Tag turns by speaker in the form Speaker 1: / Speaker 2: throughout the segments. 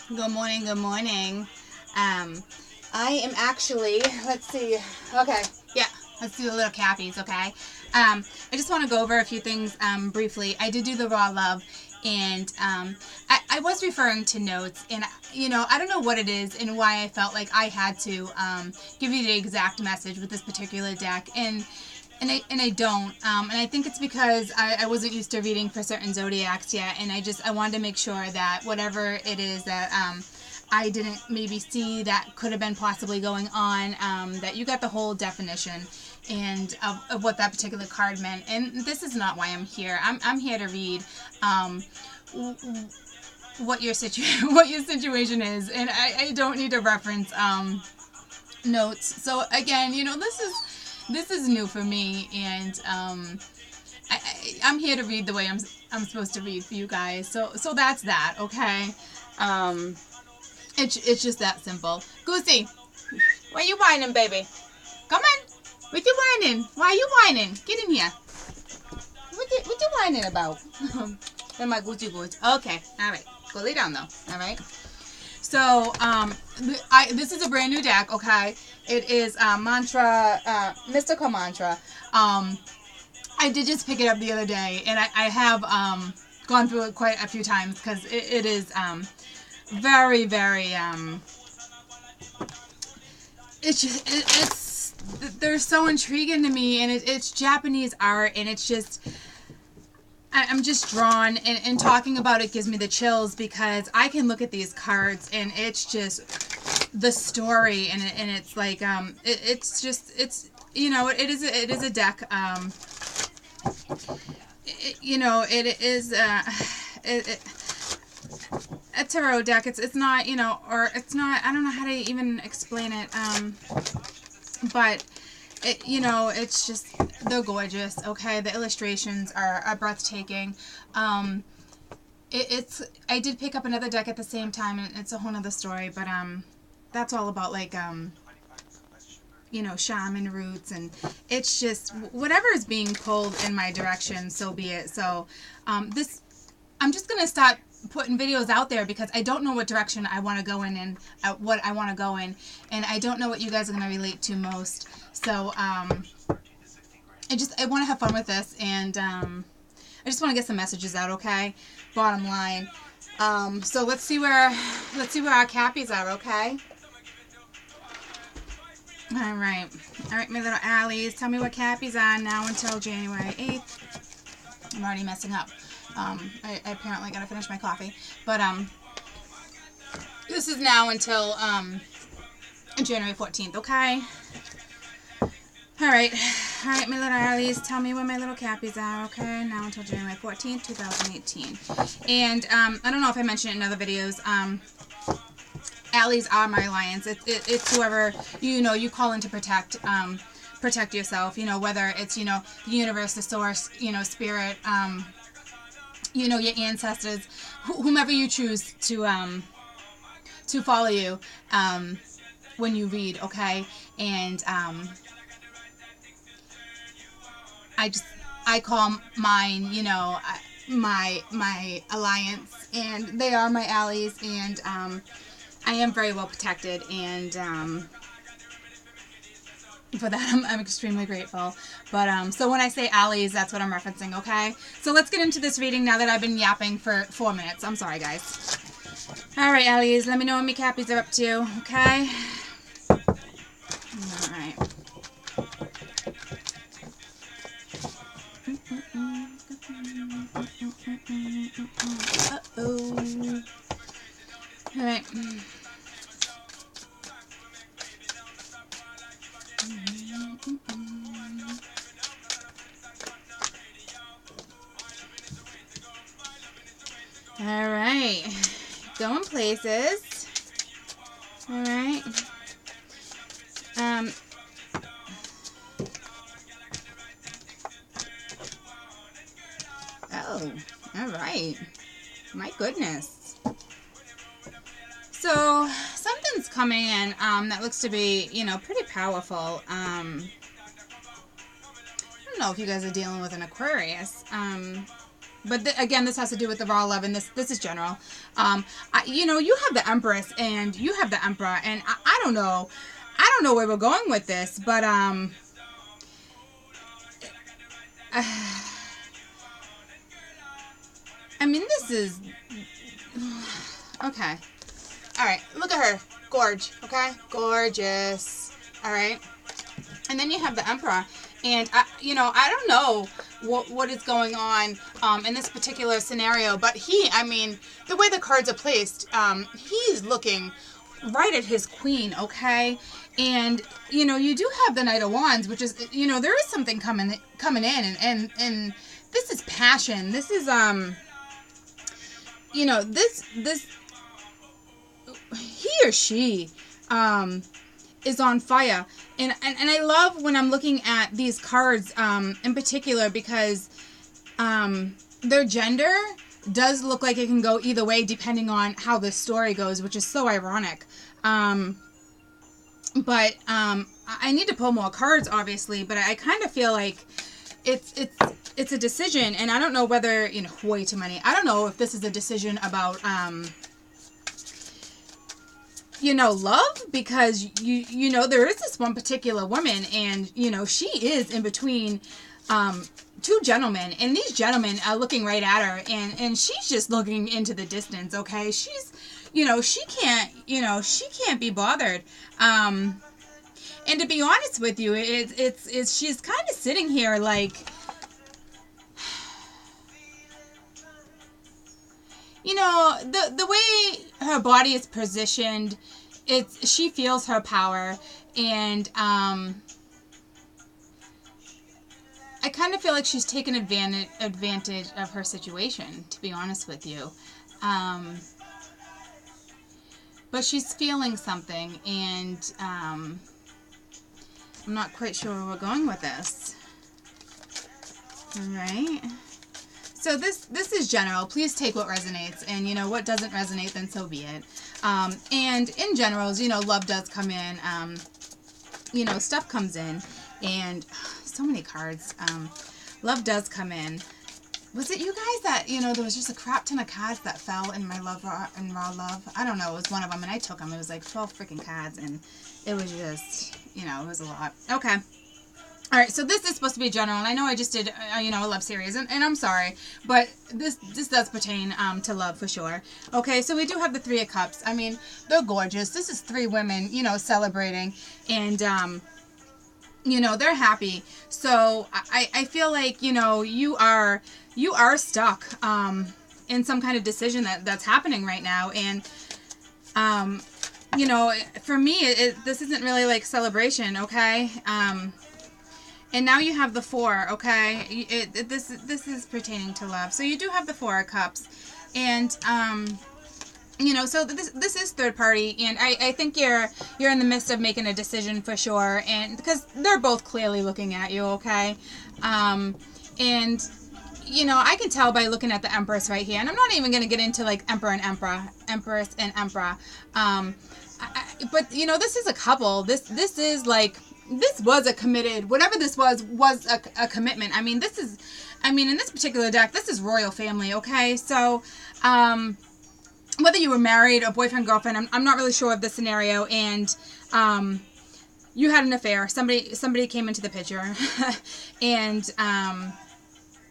Speaker 1: Good morning, good morning. I am actually, let's see, okay, yeah, let's do a little cappies, okay? I just want to go over a few things briefly. I did do the raw love, and I was referring to notes, and, I don't know what it is and why I felt like I had to give you the exact message with this particular deck, and I don't. And I think it's because I wasn't used to reading for certain zodiacs yet, and I wanted to make sure that whatever it is that I didn't maybe see that could have been possibly going on, that you got the whole definition and of what that particular card meant. And this is not why I'm here. I'm here to read what your what your situation is, and I don't need to reference notes. So again, this is new for me, and I'm here to read the way I'm supposed to read for you guys. So that's that, okay? It's just that simple. Goosey, why you whining, baby? Come on, what you whining? Why are you whining? Get in here. What you whining about? And my Goosey goose. Okay, all right. Go lay down though. All right. So, this is a brand new deck, okay? It is Mantra, Mystical Mantra. I did just pick it up the other day, and I have gone through it quite a few times because it is very, very, they're so intriguing to me, and it's Japanese art, and it's just... I'm just drawn, and talking about it gives me the chills because I can look at these cards and it's just the story, and it's like it is a deck, it is a tarot deck. It's not, or it's not, I don't know how to even explain it, but it's just, they're gorgeous, okay? The illustrations are breathtaking. I did pick up another deck at the same time, and it's a whole nother story, but that's all about, like, shaman roots, and it's just, whatever is being pulled in my direction, so be it. So, I'm just going to start putting videos out there because I don't know what direction I want to go in and what I want to go in, and I don't know what you guys are going to relate to most. So I want to have fun with this, and I just want to get some messages out, okay? Bottom line. So let's see where our cappies are, okay? All right, my little allies, tell me what cappies are now until January 8th. I'm already messing up. I apparently got to finish my coffee. But, this is now until, January 14th, okay? Alright, my little allies, tell me where my little cappies are, okay? Now until January 14th, 2018. And, I don't know if I mentioned it in other videos, allies are my alliance. It's whoever, you call in to protect yourself, whether it's, the universe, the source, spirit, your ancestors, whomever you choose to follow you when you read, okay? And I call mine, my alliance, and they are my allies, and I am very well protected, and for that, I'm extremely grateful. But, so when I say allies, that's what I'm referencing, okay? So let's get into this reading now that I've been yapping for 4 minutes. I'm sorry, guys. Alright, allies, let me know what my cappies are up to, okay? Alright. Uh-oh. Alright. Alright, going places. Alright. Oh, alright. My goodness. So, something's coming in that looks to be, pretty powerful. I don't know if you guys are dealing with an Aquarius. But again, this has to do with the raw love, and this is general. You know, you have the Empress and you have the Emperor, and I don't know. I don't know where we're going with this, but I mean, this is okay. All right, look at her, gorge. Okay, gorgeous. All right, and then you have the Emperor, and you know, I don't know what is going on in this particular scenario, but I mean, the way the cards are placed, he's looking right at his queen, okay? And you know, you do have the Knight of Wands, which is, you know, there is something coming in, and this is passion. This is you know, this he or she is on fire, and I love when I'm looking at these cards in particular, because their gender does look like it can go either way depending on how the story goes, which is so ironic. But I need to pull more cards, obviously, but I kind of feel like it's a decision, and I don't know whether, you know, way too many. I don't know if this is a decision about you know, love, because you know, there is this one particular woman, and you know, she is in between two gentlemen, and these gentlemen are looking right at her, and she's just looking into the distance, okay? She's, you know, she can't be bothered. And to be honest with you, it's she's kind of sitting here like, you know, the way her body is positioned, she feels her power, and I kind of feel like she's taken advantage of her situation, to be honest with you. But she's feeling something, and I'm not quite sure where we're going with this. All right. So this is general. Please take what resonates, and you know, what doesn't resonate, then so be it. And in general, you know, love does come in. You know, stuff comes in, and so many cards. Love does come in. Was it you guys that, you know, there was just a crap ton of cards that fell in my raw love? I don't know. It was one of them, and I took them. It was like 12 freaking cards, and it was just, you know, it was a lot. Okay. All right, so this is supposed to be general, and I know I just did, you know, a love series, and I'm sorry, but this does pertain to love for sure. Okay, so we do have the Three of Cups. I mean, they're gorgeous. This is three women, you know, celebrating, and you know, they're happy. So I feel like, you know, you are stuck in some kind of decision that's happening right now, and you know, for me, this isn't really like celebration, okay? And now you have the Four, okay? This is pertaining to love. So you do have the Four of Cups, and you know, so this is third party, and I think you're in the midst of making a decision for sure, and because they're both clearly looking at you, okay? And you know, I can tell by looking at the Empress right here, and I'm not even going to get into like Emperor and Empress and Emperor. But you know, this is a couple. This is like, this was a committed, whatever this was a commitment. I mean, in this particular deck, this is royal family, okay? So, whether you were married or boyfriend, girlfriend, I'm not really sure of the scenario, and you had an affair. Somebody came into the picture, and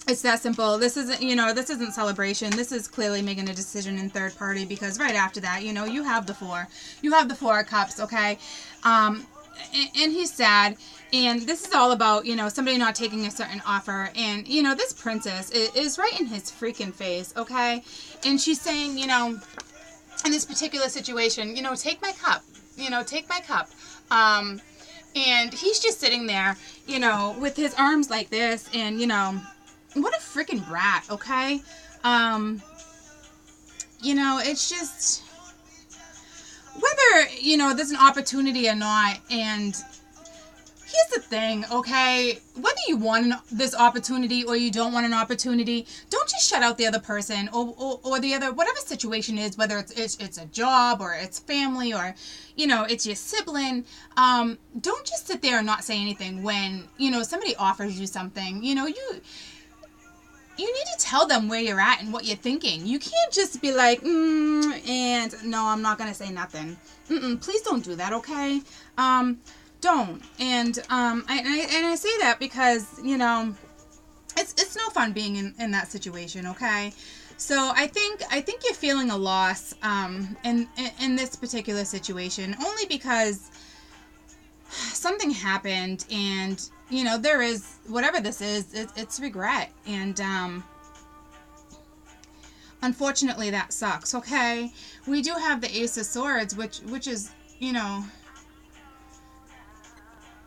Speaker 1: it's that simple. This isn't, you know, this isn't celebration. This is clearly making a decision in third party, because right after that, you know, you have the Four. You have the Four of Cups, okay? And he's sad, and this is all about, you know, somebody not taking a certain offer, and, you know, this princess is right in his freaking face, okay? And she's saying, you know, in this particular situation, you know, take my cup, you know, take my cup. And he's just sitting there, you know, with his arms like this, and, you know, what a freaking brat, okay? You know, it's just, whether, you know, there's an opportunity or not, and here's the thing, okay? Whether you want this opportunity or you don't want an opportunity, don't just shut out the other person or the other, whatever situation is, whether it's a job or it's family or, you know, it's your sibling. Don't just sit there and not say anything when, you know, somebody offers you something. You know, you need to tell them where you're at and what you're thinking. You can't just be like, and no, I'm not going to say nothing. Please don't do that, okay? Don't. And I say that because, you know, it's no fun being in that situation, okay? So I think you're feeling a loss in this particular situation, only because something happened, and you know, there is, whatever this is, it's regret, and unfortunately that sucks, okay? We do have the Ace of Swords, which is, you know,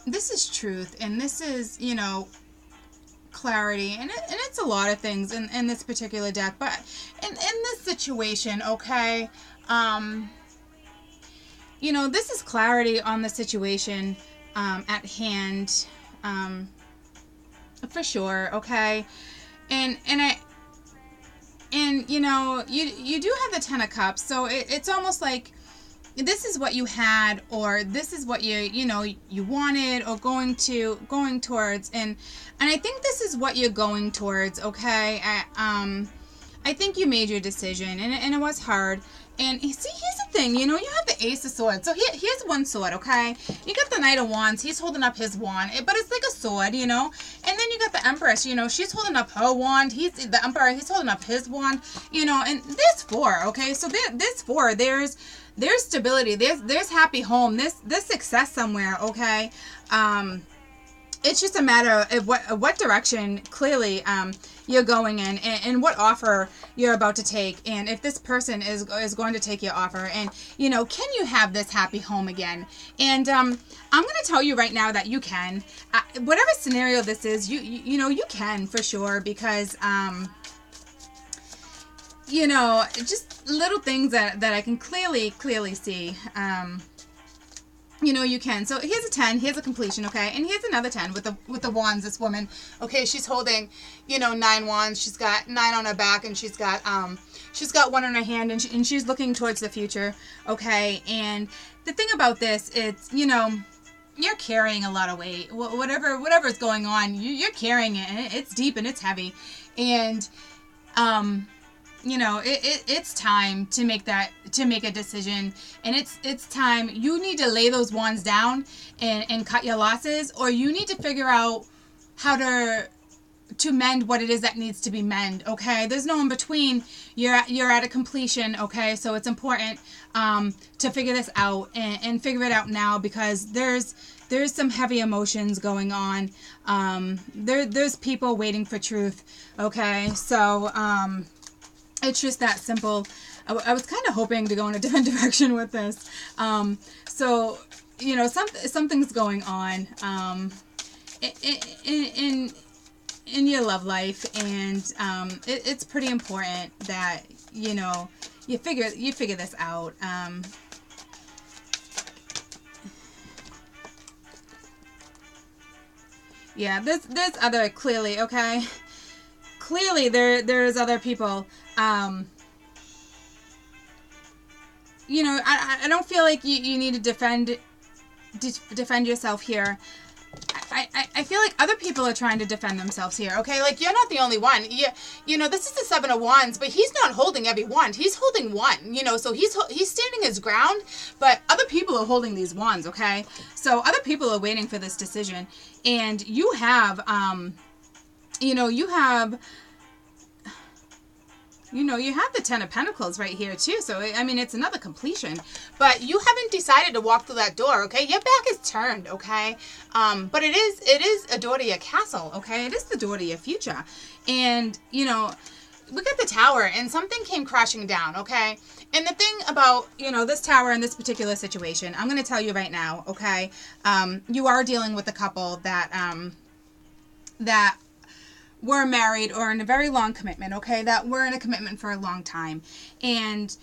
Speaker 1: this is truth, and this is, you know, clarity, and it's a lot of things in this particular deck, but in this situation, okay, you know, this is clarity on the situation at hand, for sure, okay, and you know, you do have the Ten of Cups, so it's almost like this is what you had, or this is what you know, you wanted, or going towards, and I think this is what you're going towards, okay? I think you made your decision, and it was hard. And see, here's the thing, you know, you have the Ace of Swords. So here's one sword, okay? You got the Knight of Wands. He's holding up his wand, but it's like a sword, you know? And then you got the Empress, you know, she's holding up her wand. The Emperor, he's holding up his wand, you know, and there's four, okay? So there's four. There's stability. There's happy home. There's success somewhere, okay? It's just a matter of what direction, clearly, you're going in, and what offer you're about to take, and if this person is going to take your offer, and you know, can you have this happy home again? And I'm going to tell you right now that you can. Whatever scenario this is, you know, you can for sure, because you know, just little things that I can clearly see. You know, you can. So here's a 10, here's a completion, okay? And here's another 10 with the wands, this woman. Okay, she's holding, you know, 9 wands. She's got 9 on her back, and she's got one in her hand, and she's looking towards the future, okay? And the thing about this, it's, you know, you're carrying a lot of weight. Whatever's going on, you're carrying it, and it's deep and it's heavy. And you know, it's time to make a decision, and it's time. You need to lay those wands down and cut your losses, or you need to figure out how to mend what it is that needs to be mended, okay? There's no in between. You're at a completion, okay? So it's important to figure this out, and figure it out now, because there's some heavy emotions going on. There's people waiting for truth, okay? So it's just that simple. I was kind of hoping to go in a different direction with this. So, you know, something's going on in your love life, and it's pretty important that, you know, you figure this out. Yeah, there's other, clearly, okay? Clearly there's other people. You know, I don't feel like you need to defend yourself here. I feel like other people are trying to defend themselves here, okay? Like, you're not the only one. You know, this is the Seven of Wands, but he's not holding every wand. He's holding one, you know, so he's standing his ground, but other people are holding these wands, okay? So other people are waiting for this decision, and you have, you know, you have the Ten of Pentacles right here too. So, I mean, it's another completion. But you haven't decided to walk through that door, okay? Your back is turned, okay? But it is a door to your castle, okay? It is the door to your future. And, you know, look at the tower, and something came crashing down, okay? And the thing about, you know, this tower in this particular situation, I'm going to tell you right now, okay? You are dealing with a couple that were married or in a very long commitment, okay? That were in a commitment for a long time. And,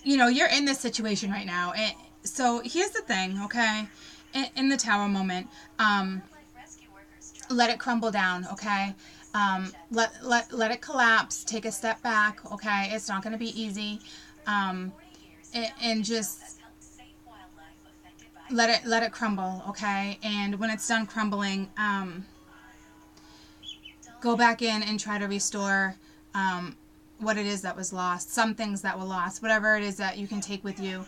Speaker 1: you know, you're in this situation right now. And so here's the thing, okay? In the tower moment, let it crumble down, okay? Let it collapse. Take a step back, okay? It's not going to be easy. And just let it crumble, okay? And when it's done crumbling, go back in and try to restore what it is that was lost, some things that were lost, whatever it is that you can take with you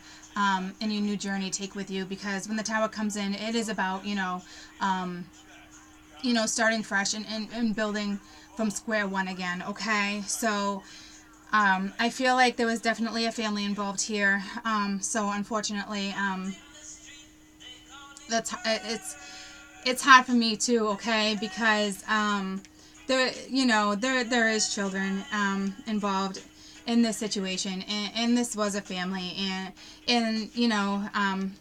Speaker 1: in your new journey, take with you, because when the Tower comes in, it is about, starting fresh and building from square one again, okay? So I feel like there was definitely a family involved here, so unfortunately, it's hard for me too, okay, because there is children involved in this situation, and this was a family, and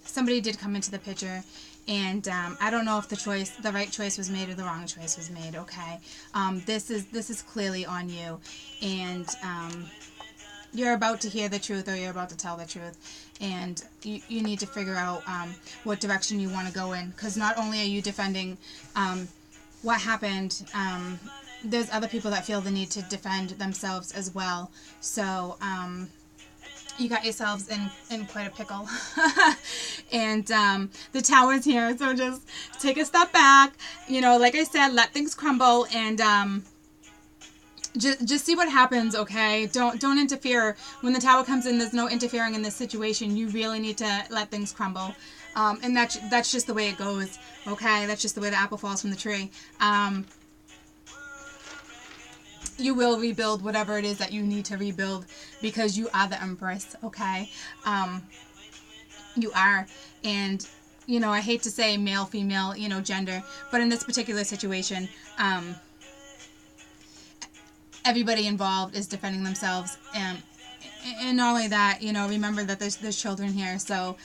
Speaker 1: somebody did come into the picture, and I don't know if the right choice was made or the wrong choice was made, okay? This is clearly on you, and you're about to hear the truth, or you're about to tell the truth, and you need to figure out what direction you want to go in, because not only are you defending what happened, there's other people that feel the need to defend themselves as well. So you got yourselves in quite a pickle. And the Tower's here, so just take a step back, like I said, let things crumble, and just see what happens, okay? Don't interfere. When the Tower comes in, there's no interfering in this situation. You really need to let things crumble. And that's just the way it goes, okay? That's just the way the apple falls from the tree. You will rebuild whatever it is that you need to rebuild, because you are the Empress, okay? You are. And, I hate to say male, female, gender, but in this particular situation, everybody involved is defending themselves. And not only that, remember that there's children here, so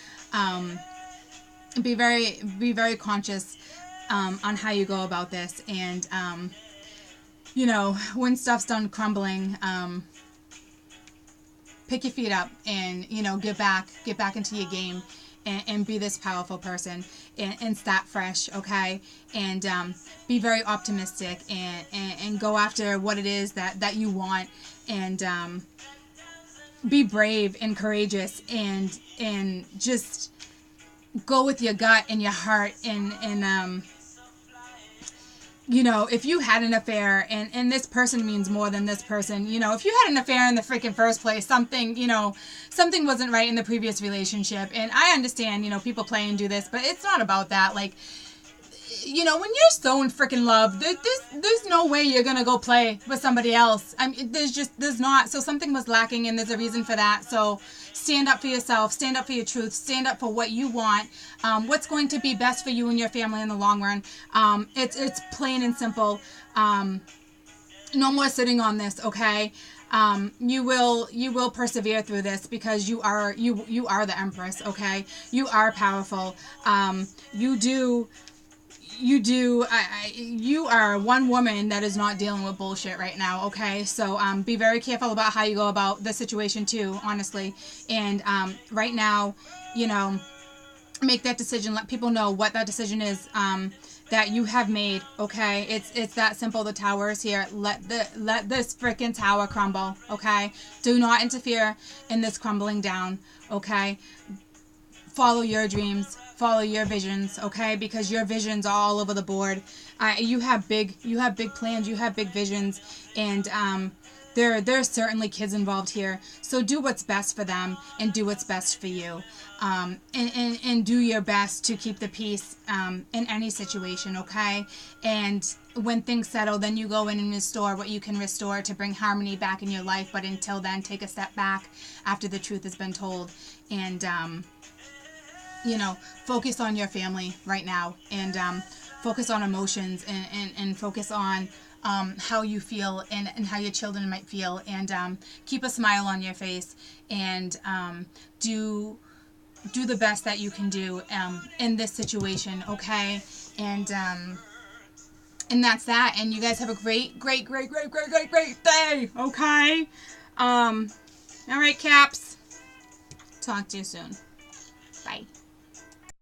Speaker 1: be very conscious on how you go about this, and when stuff's done crumbling, pick your feet up and get back into your game, and be this powerful person, and start fresh, okay? And be very optimistic, and go after what it is that you want, and be brave and courageous, and just go with your gut and your heart, and if you had an affair, and this person means more than this person, if you had an affair in the freaking first place, something wasn't right in the previous relationship. And I understand, people play and do this, but it's not about that. Like, when you're so in freaking love, there's no way you're going to go play with somebody else. I mean, there's not. So something was lacking, and there's a reason for that. So stand up for yourself, stand up for your truth, stand up for what you want, what's going to be best for you and your family in the long run. It's plain and simple. No more sitting on this, okay? You will persevere through this, because you are the Empress, okay? You are powerful. You are one woman that is not dealing with bullshit right now, okay? So be very careful about how you go about the situation too, honestly. And right now, make that decision. Let people know what that decision is that you have made, okay? It's that simple. The Tower is here. Let this freaking Tower crumble, okay? Do not interfere in this crumbling down, okay? Follow your dreams. Follow your visions, okay? Because your visions are all over the board. You have big plans. You have big visions, and there's certainly kids involved here. So do what's best for them, and do what's best for you, and do your best to keep the peace in any situation, okay? And when things settle, then you go in and restore what you can restore to bring harmony back in your life. But until then, take a step back after the truth has been told, and focus on your family right now, and focus on emotions, and focus on how you feel, and how your children might feel, and keep a smile on your face, and do the best that you can do in this situation, okay? And that's that. And you guys have a great day, okay? All right, Caps. Talk to you soon. Bye.